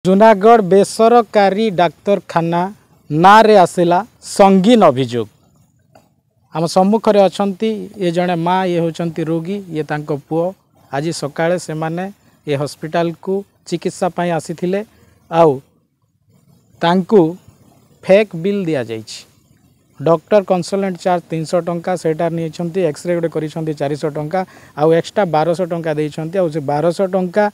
जूनागढ़ बेसरकारी डाक्तरखाना ना रे आसला संगीन अभियोग। आम सम्मुखें अच्छा ये जड़े माँ ये होचंती रोगी ये तांको पुओ आज सकाळे से माने ये हॉस्पिटल को चिकित्सा पाई आसीथिले आउ तांको फेक बिल दिया जाइछि। डॉक्टर कंसल्टेंट चार्ज 300 टंका सेटा नहीं एक्सरे गोटे कर 400 टंका आउ एक्स्ट्रा 1200 टंका देइछंती आउ से 1200 टंका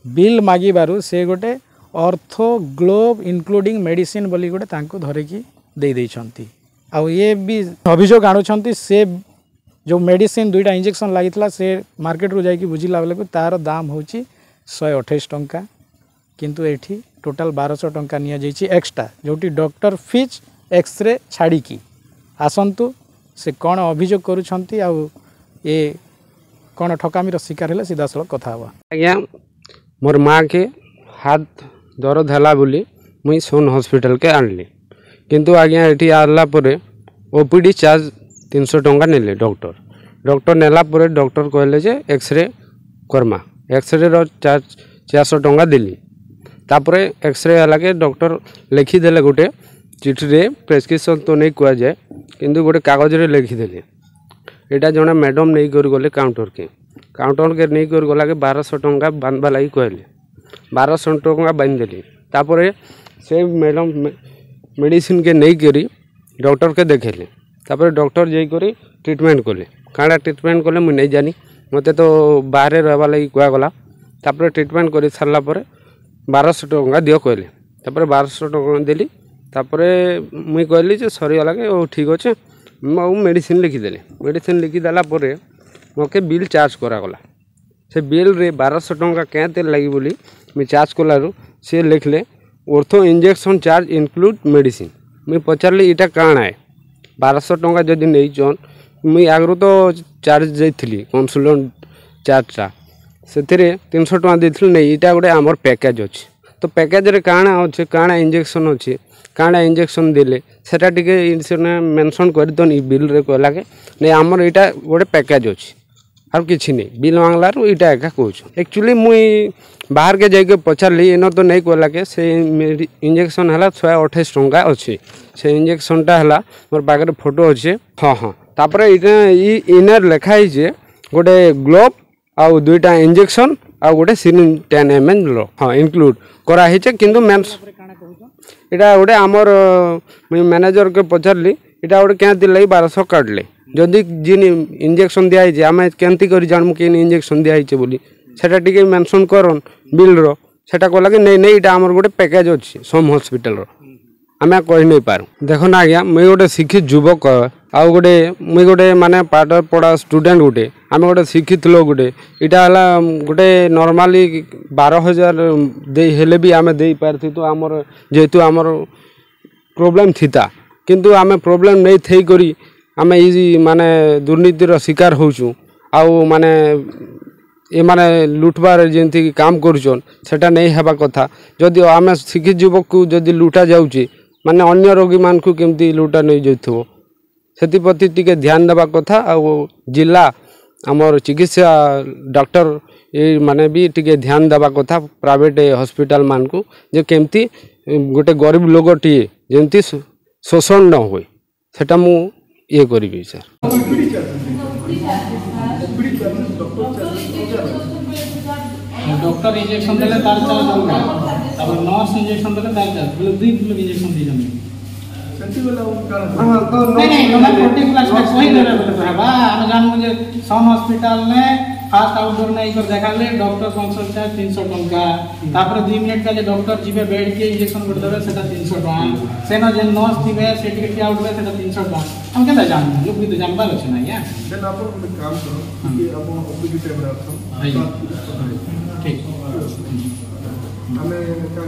बिल मागिबारु से गोटे ऑर्थो ग्लोव इंक्लूडिंग मेडिसिन बोली गोटे तांको धरिकी दे देइछंती। आउ ये भी अभियोग आणुछंती से जो मेडिसिन 2टा इंजेक्शन लागितला से मार्केट रू जाइकी बुझिला बेले तार दाम होची 128 टंका किंतु एठी टोटल 1200 टंका निया जाइछि एक्स्ट्रा जोटी डॉक्टर फीस एक्सरे छाड़ी की आसंतु से कौन अभियोग करुछंती आउ ये कौन ठकामीर शिकार है सीधा सड़क कथा हुआ। आज्ञा मोर माँ के हाथ दर्द है बोली मुई सोन हॉस्पिटल के आनली किंतु आज्ञा ये आला ओपीडी चार्ज 300 टंका नेले डॉक्टर नेला परे डॉक्टर कहले जे एक्सरे करमा एक्सरे रो चार्ज 400 टंका देली तापरे एक्सरे हला के डॉक्टर लिखिदेले गोटे चिठी रे प्रेस्क्रिप्शन तो नहीं कह जाए किंतु गोटे कागज रे लिखिदेले एटा जणा मैडम नहीं कर गले काउंटर के नहीं कर गला के 1200 टंका बांधवा लगी कहले 1200 टंका बांध देली तापरे से मैडम मेडिसिन के नहीं करी डॉक्टर के देखेले तापरे डॉक्टर जाई करी ट्रीटमेंट कले काड़ा ट्रीटमेंट कले मुझे नहीं जानी मते तो बाहर रहबा लगी कह गला तापरे ट्रीटमेंट कर सारा पर 1200 टंका दियो कहले तापरे 1200 टंका देली तापरे मुई कहली जे सरीगला के ओ ठीक अच्छे मेडिसिन लिखिदेली मेडिसिन लिखिदेला मोके बिल चार्ज करागला से बिल रे 1200 टंका क्या लगी बोली मुझे चार्ज कलु सी लिखले ortho injection charge include medicine मुझे पचारि इटा काण है 1200 टंका जदि नहीं चन मुई आगु तो चार्ज जाइली कंसल्टेंट चार्जटा से 300 टंका देथिल नहीं इटा गोटे आमर पैकेज अच्छे तो पैकेज रे काଣା अच्छे काଣା इंजेक्शन अच्छे काଣା इंजेक्शन देले सेटा टिके मेंशन कर दन बिल रे कहला के नहीं आमर इटा गोटे पैकेज अच्छे आर किसी नहीं बिल मांगलार इटा एका कहूँ एक्चुअली मुई बाहर के जाके पचारि इन तो नहीं कहला के से इंजेक्शन है 128 टंका अच्छे से इंजेक्शनटा है मोर पाखे फोटो अच्छे हाँ हाँ तापर इनर लिखाई जे गोटे ग्लोव आउ 2टा इंजेक्शन आउ गोटे सिरिंज 10 ml हाँ इंक्लूड कराई किंतु मेन्स इटा गोटे आमर मैनेजर के पचारि इटा गोटे क्या लगी 1200 काटले जदि जिन इंजेक्शन दिखाई आम केमती कर जानमु कि इंजेक्शन दिखाई बोली सेटा टिके मेंशन करन बिल रो सेटा कहला कि नहीं नहीं इटा आमर गोटे पैकेज अच्छे सोम हॉस्पिटल रो आम कही नहीं पारू देख ना आज्ञा मुई गोटे शिक्षित युवक आउ गोटे मुई गोटे माने पाठ पढ़ा स्टूडेंट गोटे आम गोटे शिक्षित लोग गोटे इटा हला गोटे नॉर्मली 12,000 दे हेले भी आम दे पारथि तो आमर जेहेतु आमर प्रॉब्लम थिता किंतु आम प्रॉब्लम नहीं थई करी आम ये माने दुर्नीतिर शिकार होचु आउ माने ये माने लुटबार जमी काम करुचन सेटा नहीं हेबा कथा जदि आम शिक्षित युवक को जदि लुटा जाऊँगी माने अन्य रोगी मान को केमती लुटा नहीं जाइथबो सेति टिके ध्यान देवा कथा आउ जिला आमर चिकित्सा डॉक्टर ये माने भी टिके ध्यान देवा कथा प्राइवेट हॉस्पिटल मान को जे केमती गोटे गरीब लोगटी जमी शोषण न होए सेटा मु ये करी सर डॉक्टर इंजेक्शन देले तार चार्ज अलगा तब नर्स इंजेक्शन देले तार चार्ज बोले 2 किलो इंजेक्शन दी जमी सेंटी वाला हां तो नहीं मैं पर्टिकुलर स्पेक्स वही दे रहा बोले बा हम जानमु जे सन हॉस्पिटल में फास्ट आउटडोर नहीं कर देखाले डॉक्टर कंसल्ट चार्ज 300 टंका तापर 2 मिनट का जे डॉक्टर जीवे बेड के इंजेक्शन कर देबे सेटा 300 टंका सेनो जे नर्स थिबे सेटी के आउट सेटा 300 टंका हम केना जानमु लोग भी तो जानबार अछि ना या देन आपण काम करो कि आपण ओपीडी टाइम रखो ठीक हमें का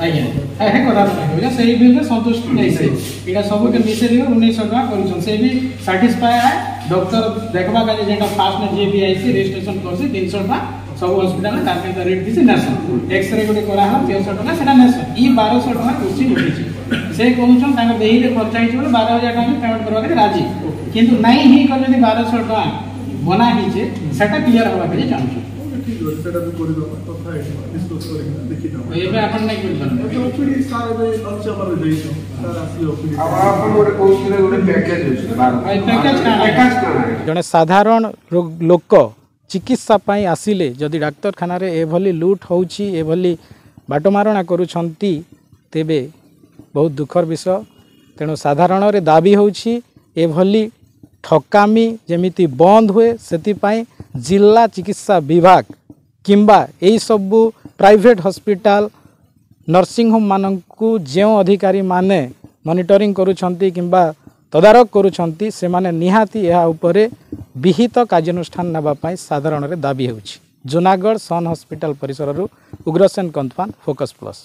आइए है कोदा हो जा सही बिल रे संतुष्ट नहीं से एटा सब के मिसे दियो 1900 टका करिसन से भी सैटिस्फाई है डॉक्टर देखबा का जेटा फास्ट में जे भी आईसी रजिस्ट्रेशन करसी 300 टका सब हॉस्पिटल में ताके तो रेट दिसी नसन एक्सरे गोटे करा हम 300 टका सेटा नसन ई 1200 टका कुछ उठी से कहउछन ताके देही रे खर्चा हिच बोले 12000 टका पेमेंट करबा के राजी किंतु नहीं ही कर जदी 1200 टका बना हिचे सेटा क्लियर होबा के चाहू ଅଛି ସେଟା ବି କରିଦେବା କଥା ହେଇଯିବା ଡିସ୍କସ୍ କରିକିନା ଦେଖିଦେବା ଏବେ ଆପଣ ନାଇଁ କରିପାରନ୍ତି ଏବେ ଓପିଡି ସାର୍ ଏବେ ଲଞ୍ଚ ଆମର ଦେଇଛୁ ସାର୍ ଆସିଲେ ଓପିଡି ଆପଣ ଗୋଟେ କହୁଥିଲେ ଗୋଟେ ପ୍ୟାକେଜ ଅଛି ଜଣେ ସାଧାରଣ ଲୋକ ଚିକିତ୍ସା ପାଇଁ ଆସିଲେ ଯଦି ଡାକ୍ତରଖାନାରେ ଏଭଳି ଲୁଟ୍ ହେଉଛି ଏଭଳି ବାଟମାରଣା କରୁଛନ୍ତି ତେବେ ବହୁତ ଦୁଃଖର ବିଷୟ ତେଣୁ ସାଧାରଣରେ ଦାବି ହେଉଛି ଏଭଳି ଠକାମି ଯେମିତି ବନ୍ଦ ହୁଏ ସେଥିପାଇଁ ଜିଲ୍ଲା ଚିକିତ୍ସା ବିଭାଗ କିମ୍ବା ଏହିସବୁ ପ୍ରାଇଭେଟ୍ ହସ୍ପିଟାଲ ନର୍ସିଂ ହୋମ୍ ମାନଙ୍କୁ ଯେଉଁ ଅଧିକାରୀମାନେ ମନିଟରିଂ କରୁଛନ୍ତି କିମ୍ବା ତଦାରଖ କରୁଛନ୍ତି ସେମାନେ ନିହାତି ଏହା ଉପରେ ବିହିତ କାର୍ଯ୍ୟାନୁଷ୍ଠାନ ନେବା ପାଇଁ ସାଧାରଣରେ ଦାବି ହେଉଛି ଜୁନାଗଡ଼ ସନ୍ ହସ୍ପିଟାଲ ପରିସରରୁ ଉଗ୍ରସେନ କନ୍ଥପାନ ଫୋକସ୍ ପ୍ଲସ୍।